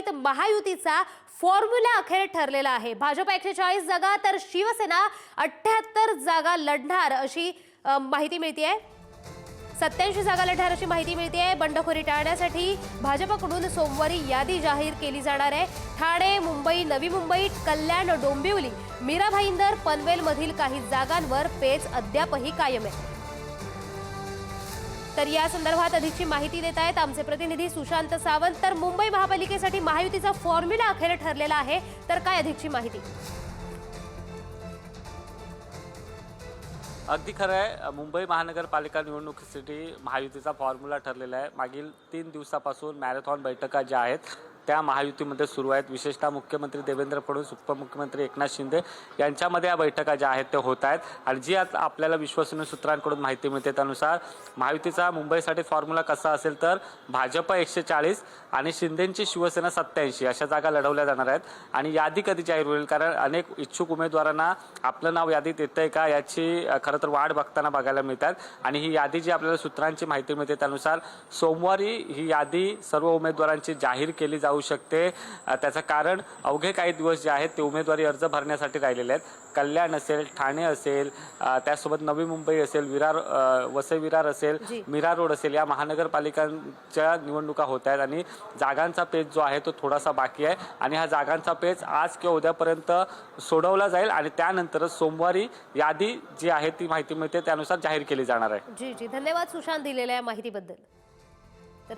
मुंबईत महायुतीचा फॉर्म्युला अखेर ठरलेला आहे। भाजप 140 जागा तर शिवसेना 78 जागा लढणार अशी माहिती मिळतेय। 87 जागा लढणार अशी माहिती मिळतेय। बंडखोरी टाळण्यासाठी भाजपकडून सोमवारी यादी जाहीर केली जाणार आहे। ठाणे, मुंबई, नवी मुंबई, कल्याण, डोंबिवली, मीरा भाईंदर, पनवेल मधील काही जागांवर पेच अद्यापही कायम आहे। तर या संदर्भात अधिकची माहिती देत आहेत आमचे प्रतिनिधी सुशांत सावंत। तर मुंबई महापालिकेसाठी महायुतीचा फॉर्म्युला अखेर ठरलेला आहे, तर काय अधिकची माहिती? अगदी खरं आहे। मुंबई महानगरपालिका निवडणुकीसाठी महायुतीचा फॉर्म्युला ठरलेला आहे। मागील 3 दिवसापासून मॅरेथॉन बैठका ज्या आहेत त्या महायुतीमध्ये सुरू आहेत। विशेषतः मुख्यमंत्री देवेंद्र फडणवीस, उपमुख्यमंत्री एकनाथ शिंदे यांच्यामध्ये या बैठका ज्या आहेत त्या होत आहेत। आणि जी आता आपल्याला विश्वसनीय सूत्रांकडून माहिती मिळते त्यानुसार महायुतीचा मुंबईसाठी फॉर्म्युला कसा असेल तर भाजप 140 आणि शिंदेंची शिवसेना 87 अशा जागा लढवल्या जाणार आहेत। आणि यादी कधी जाहीर होईल, कारण अनेक इच्छुक उमेदवारांना आपलं नाव यादीत येतंय का याची खरं तर वाट बघताना बघायला मिळतात। आणि ही यादी जी आपल्याला सूत्रांची माहिती मिळते त्यानुसार सोमवारी ही यादी सर्व उमेदवारांची जाहीर केली जाऊ शकते। त्याचं कारण अवघे काही दिवस जे आहेत ते उमेदवारी अर्ज भरण्यासाठी राहिलेले आहेत। कल्याण असेल, ठाणे असेल, त्यासोबत नवी मुंबई असेल, वसई विरार असेल, मीरा रोड असेल, या महानगरपालिकांच्या निवडणुका होत आहेत। आणि जागांचा पेच जो आहे तो थोडासा बाकी आहे आणि हा जागांचा पेच आज किंवा उद्यापर्यंत सोडवला जाईल आणि त्यानंतर सोमवारी यादी जी आहे ती माहिती मिळते त्यानुसार जाहीर केली जाणार आहे। जी जी, धन्यवाद सुशांत दिलेल्या माहितीबद्दल। तर